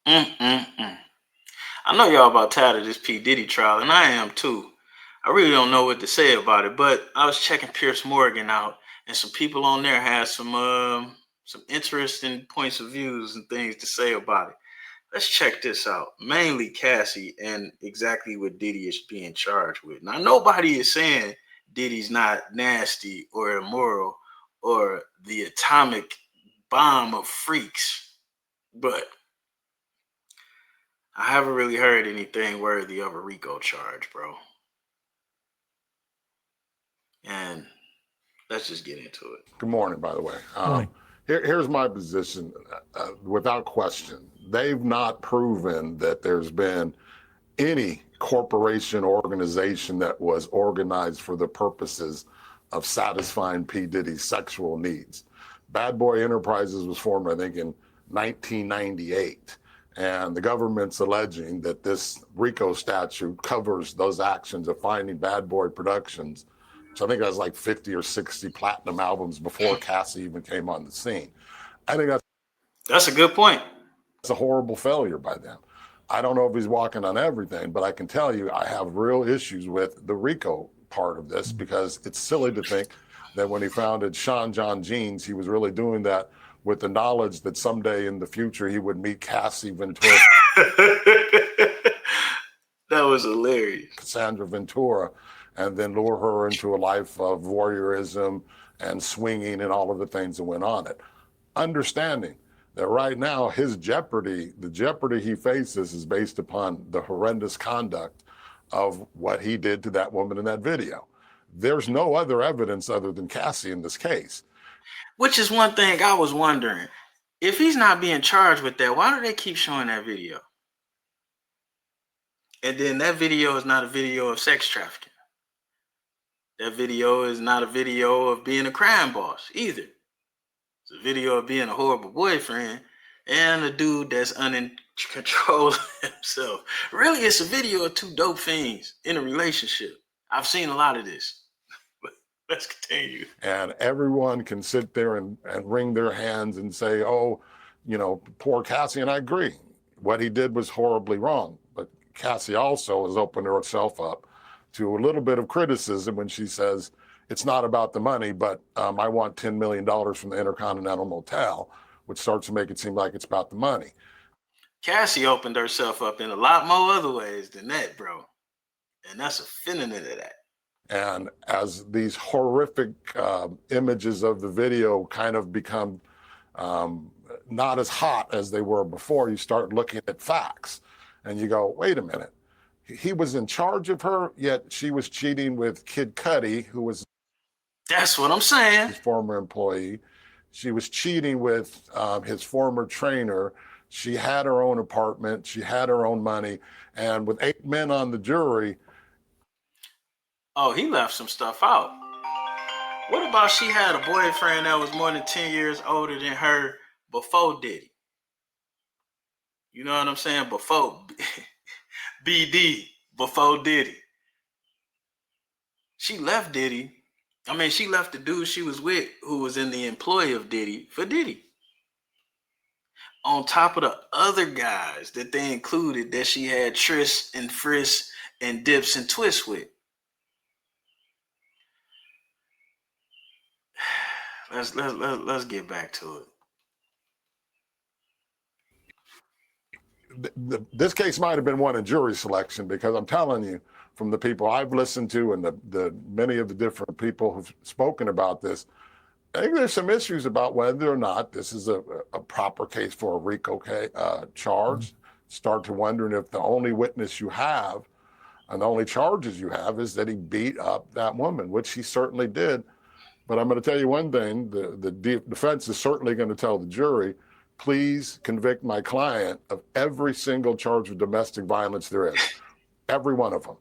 Mm-mm-mm. I know y'all about tired of this P. Diddy trial, and I am too. I really don't know what to say about it, but I was checking Piers Morgan out, and some people on there had some interesting points of views and things to say about it. Let's check this out. Mainly Cassie and exactly what Diddy is being charged with. Now, nobody is saying Diddy's not nasty or immoral or the atomic bomb of freaks, but I haven't really heard anything worthy of a RICO charge, bro. And let's just get into it. Good morning, by the way. Morning. Here's my position. Without question, they've not proven that there's been any corporation or organization that was organized for the purposes of satisfying P. Diddy's sexual needs. Bad Boy Enterprises was formed, I think, in 1998. And the government's alleging that this RICO statute covers those actions of finding Bad Boy Productions. So I think that's like 50 or 60 platinum albums before Cassie even came on the scene. I think That's a good point. that's a horrible failure by them. I don't know if he's walking on everything, but I can tell you I have real issues with the RICO part of this because it's silly to think that when he founded Sean John Jeans, he was really doing that with the knowledge that someday in the future he would meet Cassie Ventura, That was hilarious. Cassandra Ventura, and then lure her into a life of voyeurism and swinging and all of the things that went on it. Understanding that right now his jeopardy, the jeopardy he faces is based upon the horrendous conduct of what he did to that woman in that video. There's no other evidence other than Cassie in this case. Which is one thing I was wondering. If he's not being charged with that, why do they keep showing that video? And then that video is not a video of sex trafficking. That video is not a video of being a crime boss either. It's a video of being a horrible boyfriend and a dude that's in control of himself. Really, it's a video of two dope fiends in a relationship. I've seen a lot of this. Let's continue. And everyone can sit there and wring their hands and say, oh, you know, poor Cassie. And I agree. What he did was horribly wrong. But Cassie also has opened herself up to a little bit of criticism when she says, it's not about the money, but I want $10 million from the Intercontinental Motel, which starts to make it seem like it's about the money. Cassie opened herself up in a lot more other ways than that, bro. And that's a feminine of that. And as these horrific images of the video kind of become not as hot as they were before, you start looking at facts and you go, wait a minute. He was in charge of her, yet she was cheating with Kid Cudi, who was That's what I'm saying. his former employee. She was cheating with his former trainer. She had her own apartment. She had her own money. And with 8 men on the jury. Oh, he left some stuff out. What about she had a boyfriend that was more than 10 years older than her before Diddy? You know what I'm saying? Before BD, before Diddy. She left Diddy. I mean, she left the dude she was with who was in the employ of Diddy for Diddy. On top of the other guys that they included that she had trysts and frists and dips and twists with. Let's get back to it. This case might have been one in jury selection because I'm telling you, from the people I've listened to and the many of the different people who've spoken about this, I think there's some issues about whether or not this is a proper case for a RICO charge. Mm-hmm. Start to wondering if the only witness you have and the only charges you have is that he beat up that woman, which he certainly did. But I'm going to tell you one thing, the defense is certainly going to tell the jury, please convict my client of every single charge of domestic violence there is, every one of them,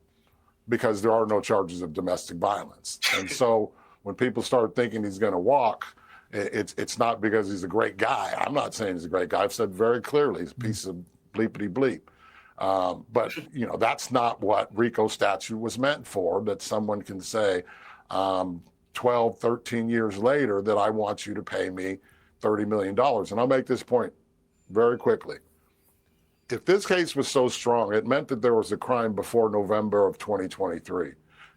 because there are no charges of domestic violence. And so when people start thinking he's going to walk, it's not because he's a great guy. I'm not saying he's a great guy. I've said very clearly he's a piece of bleepity bleep. But, you know, that's not what RICO statute was meant for, that someone can say, 12, 13 years later that I want you to pay me $30 million. And I'll make this point very quickly. if this case was so strong, it meant that there was a crime before November of 2023.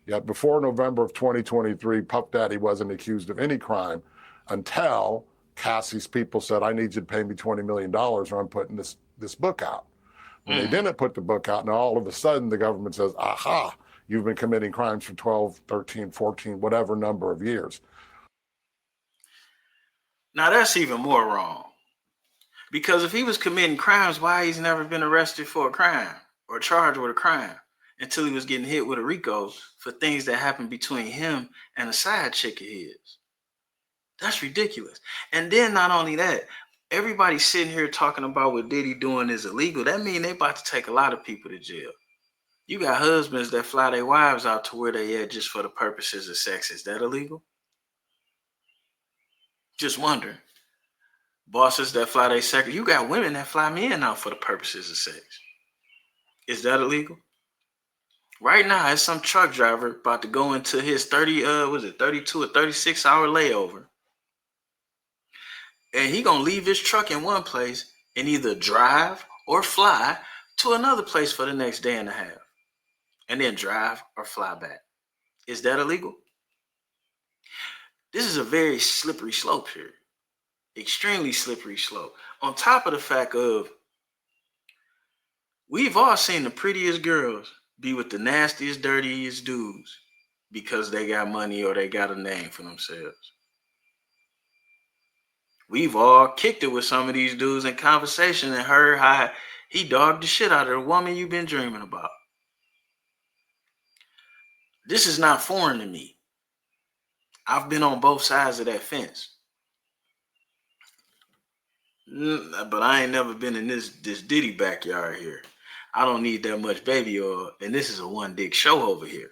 Yet before November of 2023, Puff Daddy wasn't accused of any crime until Cassie's people said, I need you to pay me $20 million or I'm putting this book out. When they didn't put the book out, now all of a sudden the government says, aha, you've been committing crimes for 12, 13, 14, whatever number of years. Now that's even more wrong. Because if he was committing crimes, why he's never been arrested for a crime or charged with a crime until he was getting hit with a RICO for things that happened between him and a side chick of his? That's ridiculous. And then not only that, everybody sitting here talking about what Diddy doing is illegal. That means they about to take a lot of people to jail. You got husbands that fly their wives out to where they at just for the purposes of sex. Is that illegal? Just wondering. Bosses that fly their second. You got women that fly men out for the purposes of sex. Is that illegal? Right now, it's some truck driver about to go into his 32 or 36 hour layover. And he gonna leave his truck in one place and either drive or fly to another place for the next day and a half. And then drive or fly back. Is that illegal? This is a very slippery slope here. Extremely slippery slope. On top of the fact of, we've all seen the prettiest girls be with the nastiest, dirtiest dudes because they got money or they got a name for themselves. We've all kicked it with some of these dudes in conversation and heard how he dogged the shit out of the woman you've been dreaming about. This is not foreign to me. I've been on both sides of that fence. But I ain't never been in this Diddy backyard here. I don't need that much baby oil, and this is a one dick show over here.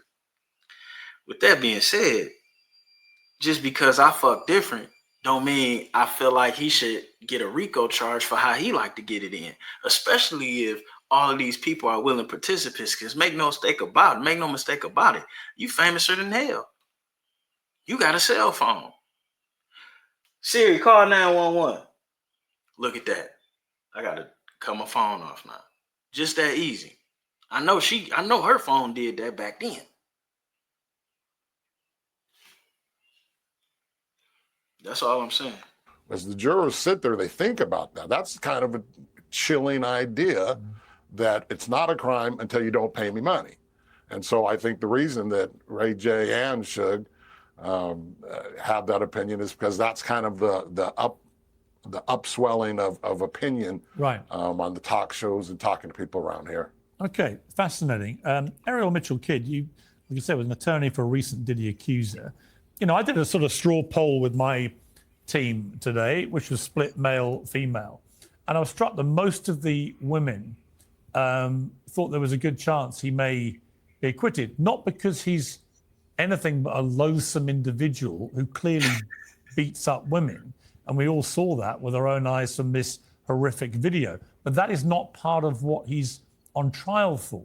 With that being said, just because I fuck different don't mean I feel like he should get a RICO charge for how he like to get it in, especially if all of these people are willing participants. Because make no mistake about it, you famouser than hell. You got a cell phone. Siri, call 911. Look at that. I gotta cut my phone off now. Just that easy. I know her phone did that back then. That's all I'm saying. As the jurors sit there, they think about that. That's kind of a chilling idea that it's not a crime until you don't pay me money. And so I think the reason that Ray J and Suge have that opinion is because that's kind of the upswelling of opinion right. On the talk shows and talking to people around here. Okay, fascinating. Ariel Mitchell-Kidd, like you said, was an attorney for a recent Diddy accuser. You know, I did a sort of straw poll with my team today, which was split male-female. And I was struck that most of the women thought there was a good chance he may be acquitted, not because he's anything but a loathsome individual who clearly beats up women. And we all saw that with our own eyes from this horrific video. But that is not part of what he's on trial for.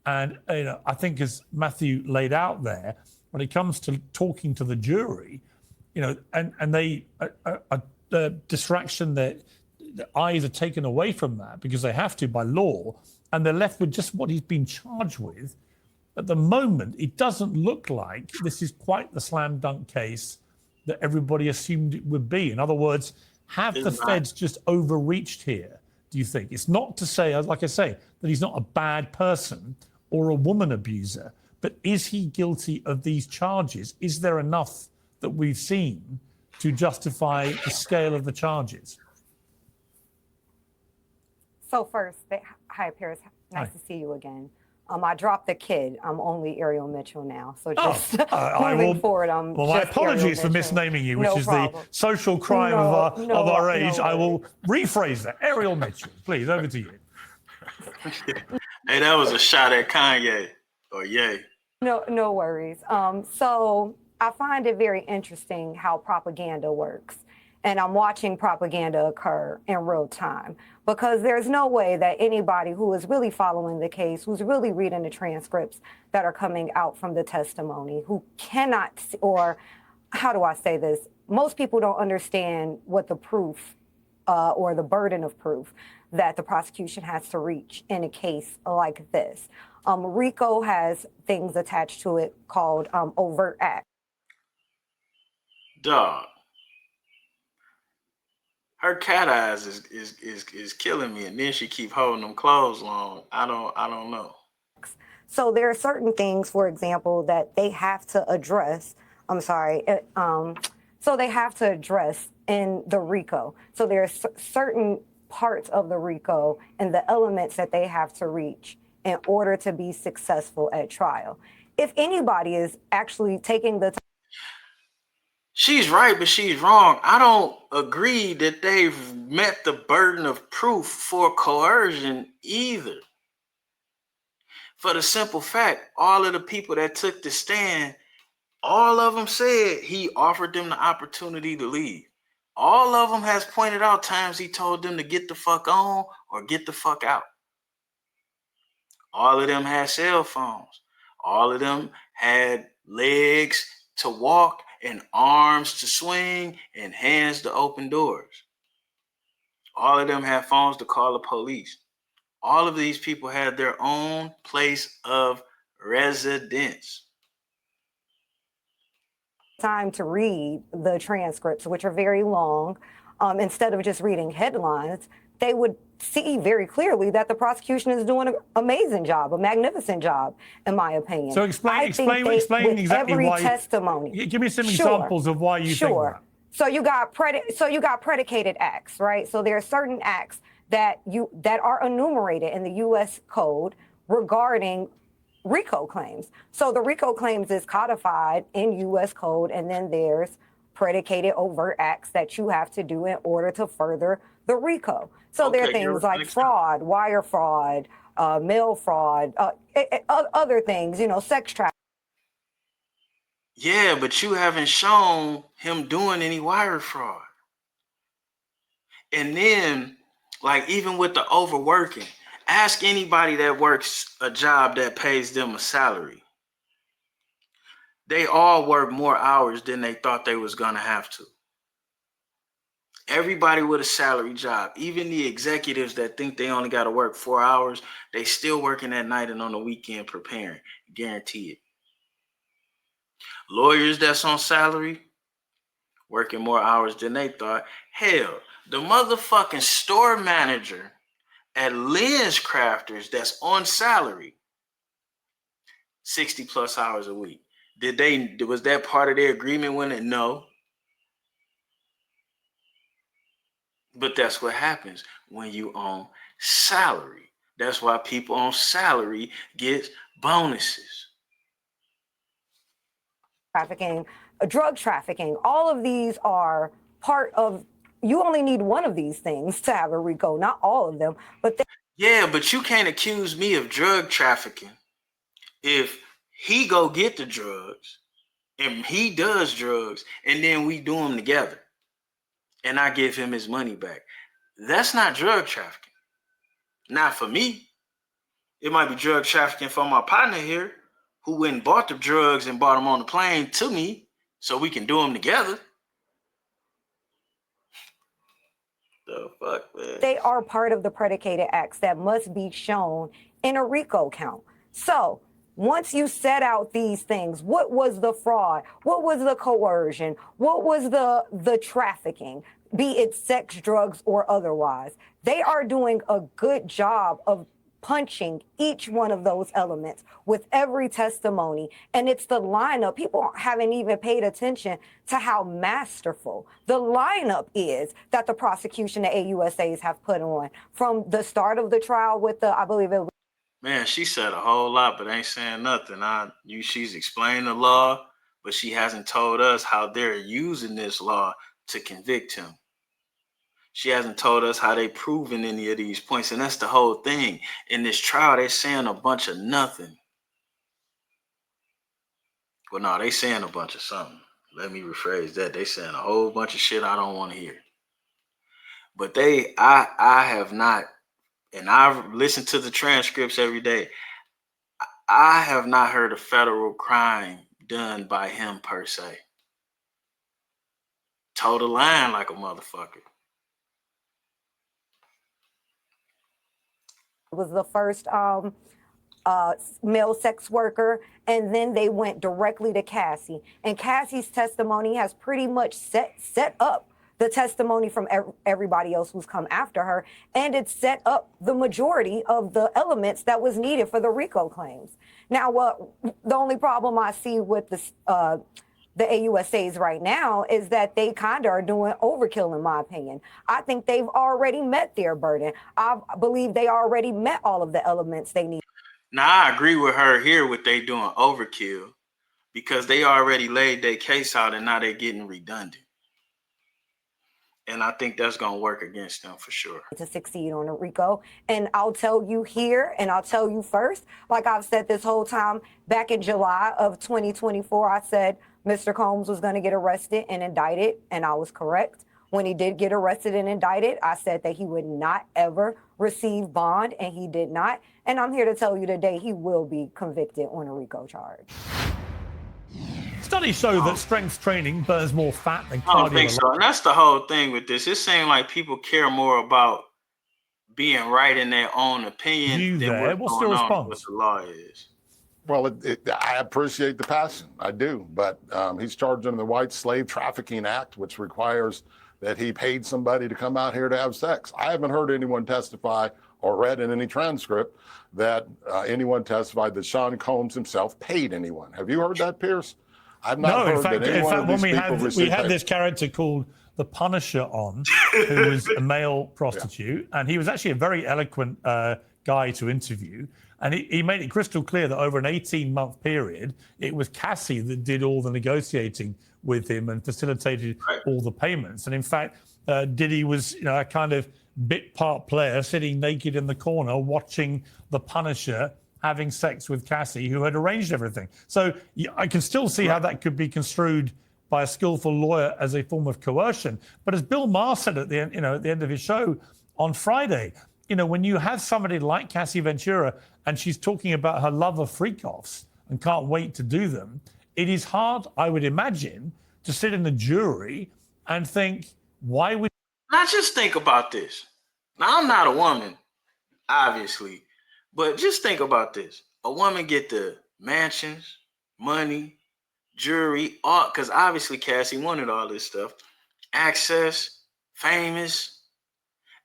And I think as Matthew laid out there, when it comes to talking to the jury, and they the distraction that the eyes are taken away from that because they have to by law, and they're left with just what he's been charged with. At the moment, it doesn't look like this is quite the slam dunk case that everybody assumed it would be. In other words, have the feds just overreached here, do you think? It's not to say, like I say, that he's not a bad person or a woman abuser, but is he guilty of these charges? Is there enough that we've seen to justify the scale of the charges? So first, hi, Piers. Nice to see you again. I dropped the kid. I'm only Ariel Mitchell now. So just moving forward, well, my apologies for misnaming you, which is the social crime of our age. I will rephrase that. Ariel Mitchell, please, over to you. Hey, that was a shot at Kanye or Ye. No worries. So I find it very interesting how propaganda works. And I'm watching propaganda occur in real time because there's no way that anybody who is really following the case, who's really reading the transcripts that are coming out from the testimony, who cannot, or how do I say this? Most people don't understand what the proof or the burden of proof that the prosecution has to reach in a case like this. RICO has things attached to it called overt acts. Dog. Her cat eyes is killing me, and then she keep holding them clothes long. I don't know. So there are certain things, for example, that they have to address. So they have to address in the RICO. So there are certain parts of the RICO and the elements that they have to reach in order to be successful at trial. If anybody is actually taking the time, She's right, but she's wrong. I don't agree that they've met the burden of proof for coercion either. For the simple fact, all of the people that took the stand, all of them said he offered them the opportunity to leave. All of them has pointed out times he told them to get the fuck on or get the fuck out. All of them had cell phones. All of them had legs to walk and arms to swing and hands to open doors. All of them had phones to call the police. All of these people had their own place of residence. time to read the transcripts, which are very long, instead of just reading headlines, they would see very clearly that the prosecution is doing an amazing job, a magnificent job, in my opinion. So explain with exactly every why. testimony. Give me some examples of why you think that. So you got predicated acts, right? So there are certain acts that are enumerated in the U.S. Code regarding RICO claims. So the RICO claims is codified in U.S. Code, and then there's predicated overt acts that you have to do in order to further the RICO. So there are things like fraud, wire fraud, mail fraud, other things, sex trafficking. Yeah, but you haven't shown him doing any wire fraud. And then, like, even with the overworking, ask anybody that works a job that pays them a salary. They all work more hours than they thought they was gonna have to. Everybody with a salary job, even the executives that think they only got to work 4 hours, they still working at night and on the weekend preparing. Guarantee it. Lawyers that's on salary, working more hours than they thought. Hell, the motherfucking store manager at Lens Crafters that's on salary, 60 plus hours a week. Was that part of their agreement when it? No. But that's what happens when you on salary. That's why people on salary get bonuses. Trafficking, drug trafficking, all of these are part of, you only need one of these things to have a RICO, not all of them. Yeah, but you can't accuse me of drug trafficking if he go get the drugs and he does drugs and then we do them together and I give him his money back. That's not drug trafficking. Not for me. It might be drug trafficking for my partner here who went and bought the drugs and bought them on the plane to me so we can do them together. The fuck, man? They are part of the predicated acts that must be shown in a RICO count. So once you set out these things, what was the fraud? What was the coercion? What was the trafficking, be it sex, drugs, or otherwise? They are doing a good job of punching each one of those elements with every testimony. And it's the lineup. People haven't even paid attention to how masterful the lineup is that the prosecution, the AUSAs, have put on from the start of the trial with I believe it was. Man, she said a whole lot, but ain't saying nothing. She's explained the law, but she hasn't told us how they're using this law to convict him. She hasn't told us how they proven any of these points. And that's the whole thing. In this trial, they're saying a bunch of nothing. Well, no, they saying a bunch of something. Let me rephrase that. They saying a whole bunch of shit I don't want to hear. But I have not, and I've listened to the transcripts every day. I have not heard a federal crime done by him per se. Toe the line like a motherfucker. was the first male sex worker, and then they went directly to Cassie. And Cassie's testimony has pretty much set up the testimony from everybody else who's come after her, and it set up the majority of the elements that was needed for the RICO claims. Now, the only problem I see with this, the AUSAs right now is that they kind of are doing overkill, in my opinion. I think they've already met their burden. I believe they already met all of the elements they need. Now, I agree with her here with they doing overkill because they already laid their case out and now they're getting redundant. And I think that's going to work against them for sure. To succeed on a RICO. And I'll tell you here, and I'll tell you first, like I've said this whole time, back in July of 2024, I said Mr. Combs was going to get arrested and indicted, and I was correct. When he did get arrested and indicted, I said that he would not ever receive bond, and he did not. And I'm here to tell you today he will be convicted on a RICO charge. Studies show that strength training burns more fat than cardio. I don't think so. And that's the whole thing with this. It seems like people care more about being right in their own opinion than what's going on, what the law is. Well, I appreciate the passion. I do. But he's charged under the White Slave Trafficking Act, which requires that he paid somebody to come out here to have sex. I haven't heard anyone testify or read in any transcript that anyone testified that Sean Combs himself paid anyone. Have you heard that, Piers? I've not heard that any one of these people received we had this character called the Punisher on, who was a male prostitute, and he was actually a very eloquent guy to interview. And he made it crystal clear that over an 18-month period, it was Cassie that did all the negotiating with him and facilitated all the payments. And in fact, Diddy was a kind of bit part player sitting naked in the corner watching the Punisher having sex with Cassie, who had arranged everything. So I can still see how that could be construed by a skillful lawyer as a form of coercion. But as Bill Maher said at the end, at the end of his show on Friday, when you have somebody like Cassie Ventura and she's talking about her love of freak-offs and can't wait to do them, it is hard, I would imagine, to sit in the jury and think, why would... Now just think about this. Now, I'm not a woman, obviously, but just think about this. A woman get the mansions, money, jewelry, all, because obviously Cassie wanted all this stuff, access, famous,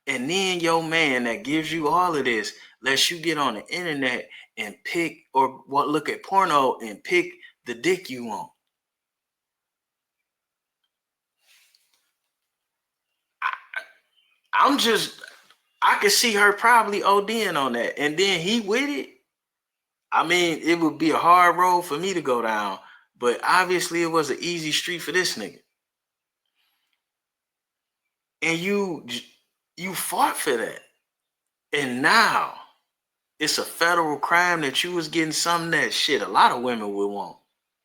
and then your man that gives you all of this lets you get on the internet and pick or look at porno and pick the dick you want. I could see her probably ODing on that. And then he with it. I mean, it would be a hard road for me to go down. But obviously it was an easy street for this nigga. And you fought for that. And now it's a federal crime that you was getting something that shit a lot of women would want.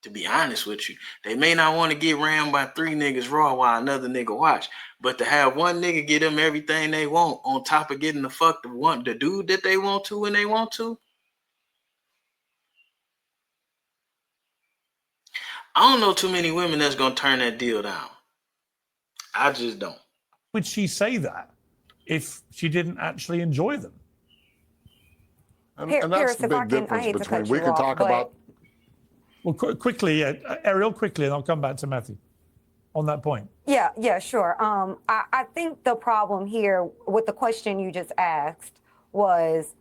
To be honest with you, they may not want to get rammed by 3 niggas raw while another nigga watch, but to have one nigga get them everything they want on top of getting the dude that they want to when they want to. I don't know too many women that's gonna turn that deal down. I just don't. Would she say that if she didn't actually enjoy them? And that's the big difference between we can talk about. Well, quickly, Ariel, quickly, and I'll come back to Matthew on that point. Yeah, sure. I think the problem here with the question you just asked was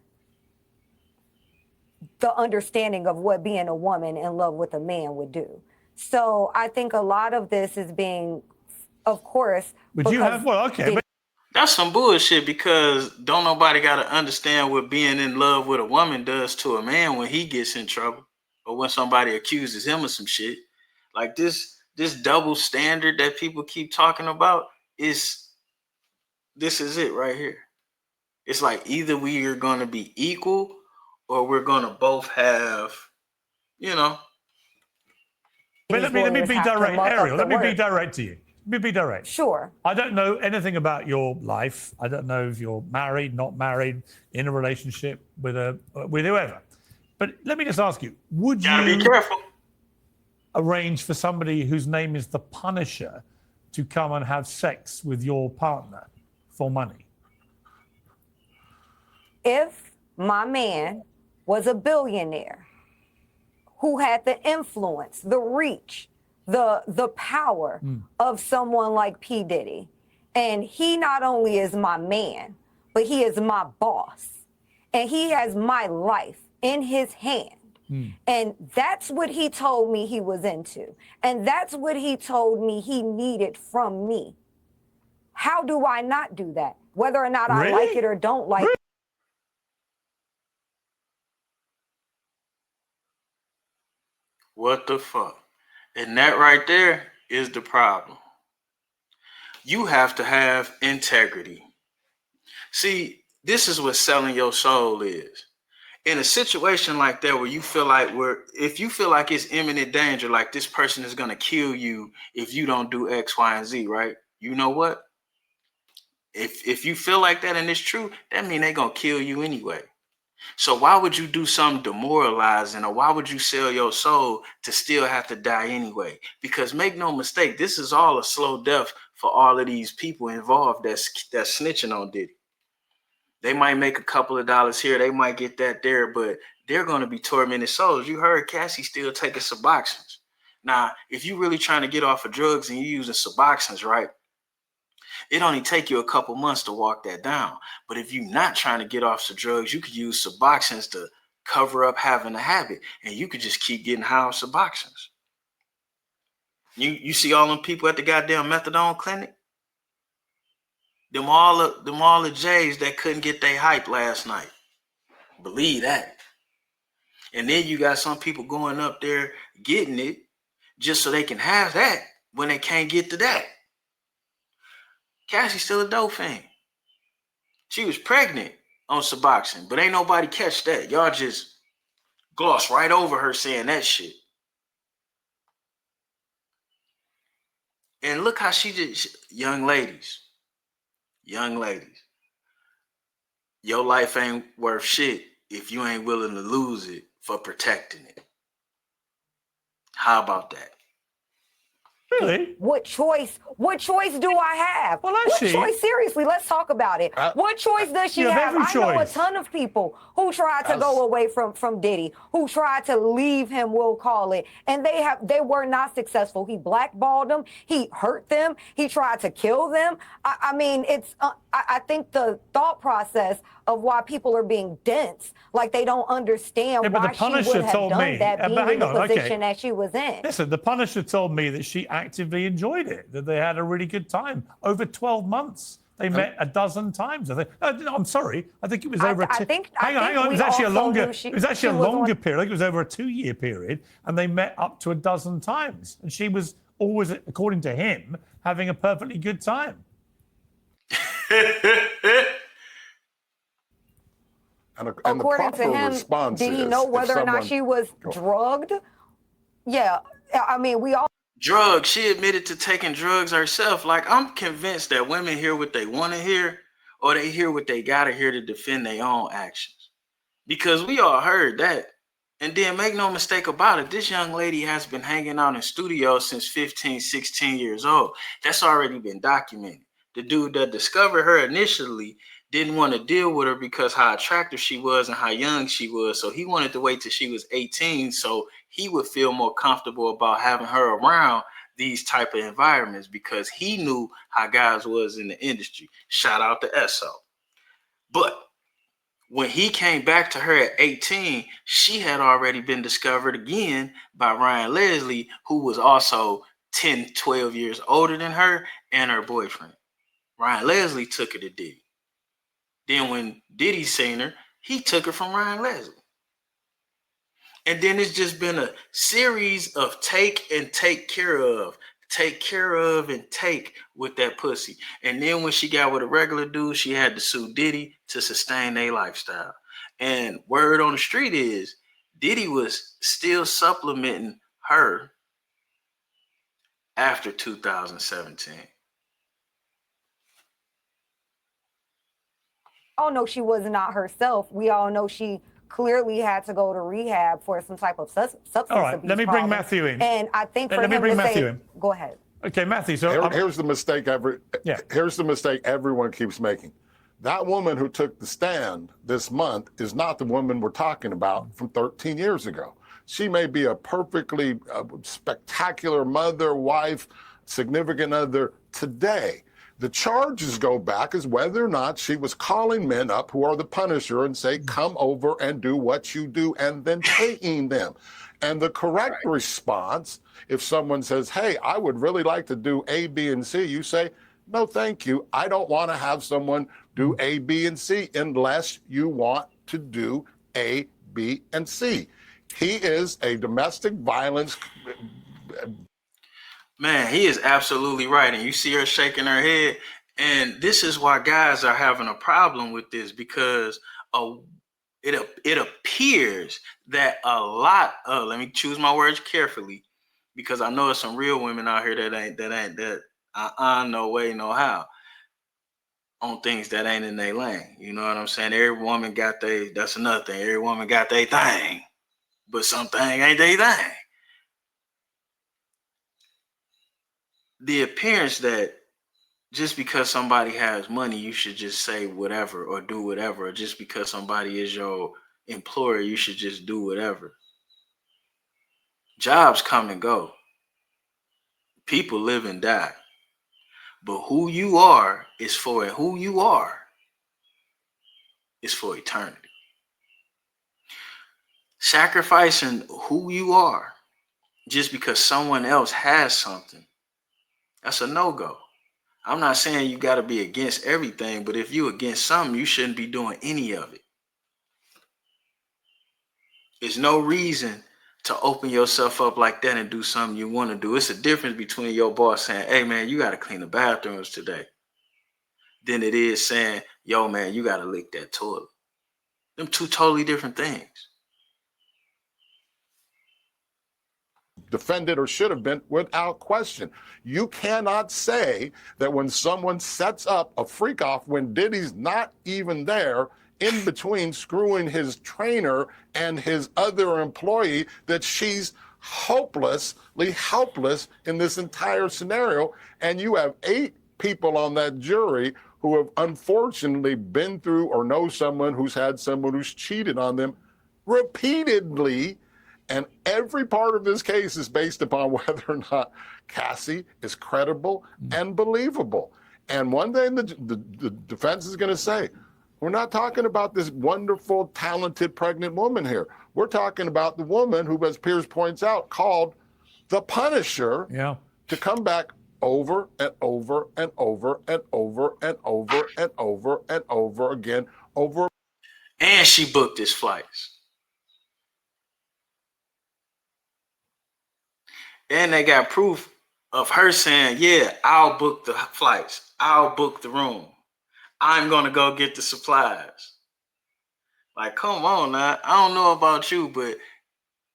the understanding of what being a woman in love with a man would do. So I think a lot of this is being, of course. Would you have? Well, okay. That's some bullshit because don't nobody got to understand what being in love with a woman does to a man when he gets in trouble. Or when somebody accuses him of some shit. Like this double standard that people keep talking about this is it right here. It's like either we are going to be equal or we're going to both have, But let me be direct, Ariel. Let me be direct to you. Let me be direct. Sure. I don't know anything about your life. I don't know if you're married, not married, in a relationship with whoever. But let me just ask you, would you be careful. Arrange for somebody whose name is the Punisher to come and have sex with your partner for money? If my man was a billionaire who had the influence, the reach, the power of someone like P. Diddy. And he not only is my man, but he is my boss. And he has my life in his hand. And that's what he told me he was into. And that's what he told me he needed from me. How do I not do that? Whether or not I like it or don't like it. What the fuck? And that right there is the problem. You have to have integrity. See, this is what selling your soul is. In a situation like that where you feel like if you feel like it's imminent danger, like this person is going to kill you if you don't do X, Y, and Z, right? You know what? If you feel like that and it's true, that means they're going to kill you anyway. So why would you do something demoralizing, or why would you sell your soul to still have to die anyway? Because make no mistake, this is all a slow death for all of these people involved that's snitching on Diddy. They might make a couple of dollars here, they might get that there, but they're going to be tormented souls. You heard Cassie still taking Suboxones. Now, if you're really trying to get off of drugs and you're using Suboxones, right, it only take you a couple months to walk that down. But if you're not trying to get off some drugs, you could use Suboxones to cover up having a habit, and you could just keep getting high on Suboxones. You see all them people at the goddamn methadone clinic? Them all the J's that couldn't get their hype last night. Believe that. And then you got some people going up there getting it just so they can have that when they can't get to that. Cassie's still a dope fiend. She was pregnant on Suboxone, but ain't nobody catch that. Y'all just gloss right over her saying that shit. And look how she did. Young ladies, your life ain't worth shit if you ain't willing to lose it for protecting it. How about that? Really? What choice do I have? Well, what choice? Seriously, let's talk about it. What choice does she have? I know a ton of people who tried to go away from Diddy, who tried to leave him, we'll call it, and they were not successful. He blackballed them. He hurt them. He tried to kill them. I mean, it's. I think the thought process of why people are being dense, like they don't understand why she would have done that, being in the position that she was in. Listen, the Punisher told me that she actively enjoyed it, that they had a really good time. Over 12 months. They met a dozen times. I think. No, I'm sorry. I think it was over hang on. It was actually a longer. It was actually a longer period. I think it was over a 2-year period, and they met up to a dozen times. And she was always, according to him, having a perfectly good time. And according to him, did he know whether or not she was drugged? Yeah, I mean, we all. Drugs. She admitted to taking drugs herself. Like, I'm convinced that women hear what they want to hear, or they hear what they got to hear to defend their own actions. Because we all heard that. And then make no mistake about it, this young lady has been hanging out in studios since 15, 16 years old. That's already been documented. The dude that discovered her initially didn't want to deal with her because how attractive she was and how young she was. So he wanted to wait till she was 18 so he would feel more comfortable about having her around these type of environments, because he knew how guys was in the industry. Shout out to Esso. But when he came back to her at 18, she had already been discovered again by Ryan Leslie, who was also 10, 12 years older than her and her boyfriend. Ryan Leslie took her to Diddy. Then when Diddy seen her, he took her from Ryan Leslie. And then it's just been a series of take and take care of and take with that pussy. And then when she got with a regular dude, she had to sue Diddy to sustain their lifestyle. And word on the street is Diddy was still supplementing her after 2017. All know she was not herself. We all know she clearly had to go to rehab for some type of substance all right, abuse let me bring Matthew in. And I think for let me him bring to Matthew say, in. Go ahead. Okay, Matthew. So here's the mistake. Here's the mistake everyone keeps making. That woman who took the stand this month is not the woman we're talking about from 13 years ago. She may be a perfectly spectacular mother, wife, significant other today. The charges go back as whether or not she was calling men up who are the punisher and say, come over and do what you do, and then paying them. And the correct response, if someone says, hey, I would really like to do A, B, and C, you say, no, thank you. I don't want to have someone do A, B, and C unless you want to do A, B, and C. He is a domestic violence. Man, he is absolutely right. And you see her shaking her head. And this is why guys are having a problem with this, because it appears that a lot of, let me choose my words carefully, because I know there's some real women out here that no way, no how on things that ain't in their lane. You know what I'm saying? Every woman got that's another thing. Every woman got their thing, but something ain't their thing. The appearance that just because somebody has money, you should just say whatever or do whatever, or just because somebody is your employer, you should just do whatever. Jobs come and go. People live and die. But who you are is for eternity. Sacrificing who you are just because someone else has something, that's a no-go. I'm not saying you got to be against everything, but if you're against something, you shouldn't be doing any of it. There's no reason to open yourself up like that and do something you want to do. It's a difference between your boss saying, hey, man, you got to clean the bathrooms today, than it is saying, yo, man, you got to lick that toilet. Them two totally different things. Defended or should have been without question. You cannot say that when someone sets up a freak off when Diddy's not even there, in between screwing his trainer and his other employee, that she's hopelessly helpless in this entire scenario. And you have 8 people on that jury who have unfortunately been through or know someone who's had someone who's cheated on them repeatedly. And every part of this case is based upon whether or not Cassie is credible and believable. And one thing the defense is going to say, we're not talking about this wonderful, talented, pregnant woman here. We're talking about the woman who, as Piers points out, called the Punisher to come back over and over and over and over and over and over and over again. And she booked his flights. And they got proof of her saying, yeah, I'll book the flights. I'll book the room. I'm going to go get the supplies. Like, come on now. I don't know about you, but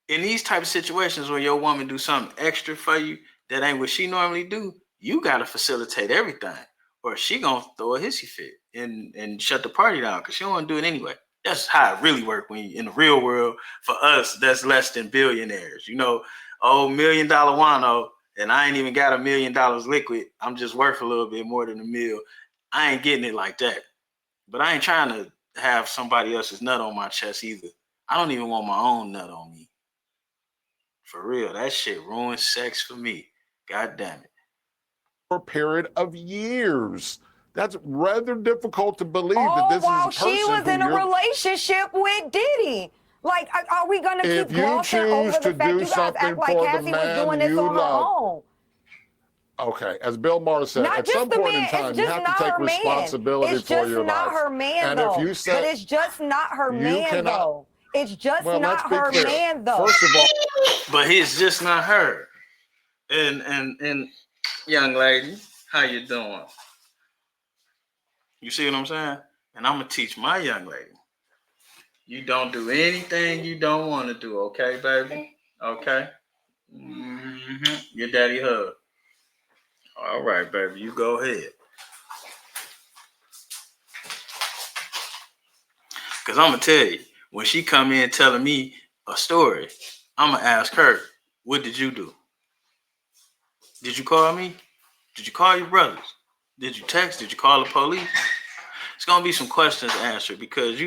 in these type of situations where your woman do something extra for you that ain't what she normally do, you got to facilitate everything, or she going to throw a hissy fit and shut the party down because she don't want to do it anyway. That's how it really works when you in the real world. For us, that's less than billionaires. You know, $1 million Juan-o, and I ain't even got $1 million liquid. I'm just worth a little bit more than $1 million. I ain't getting it like that. But I ain't trying to have somebody else's nut on my chest either. I don't even want my own nut on me. For real, that shit ruins sex for me. God damn it. For a period of years. That's rather difficult to believe that this is a person she was in a relationship with Diddy. Like, are we going to keep glossing over the fact you guys act like Cassie was doing this on her own? Okay, as Bill Maher said, at some point in time, you have to take responsibility for your life. It's just not her man, though. But it's just not her man, though. It's just not her man, though. First of all, but he's just not her. And young lady, how you doing? You see what I'm saying? And I'm gonna teach my young lady. You don't do anything you don't want to do, okay, baby? Okay? Mm-hmm. Your daddy hug. All right, baby, you go ahead. Because I'm going to tell you, when she come in telling me a story, I'm going to ask her, what did you do? Did you call me? Did you call your brothers? Did you text? Did you call the police? it's gonna be some questions answered because you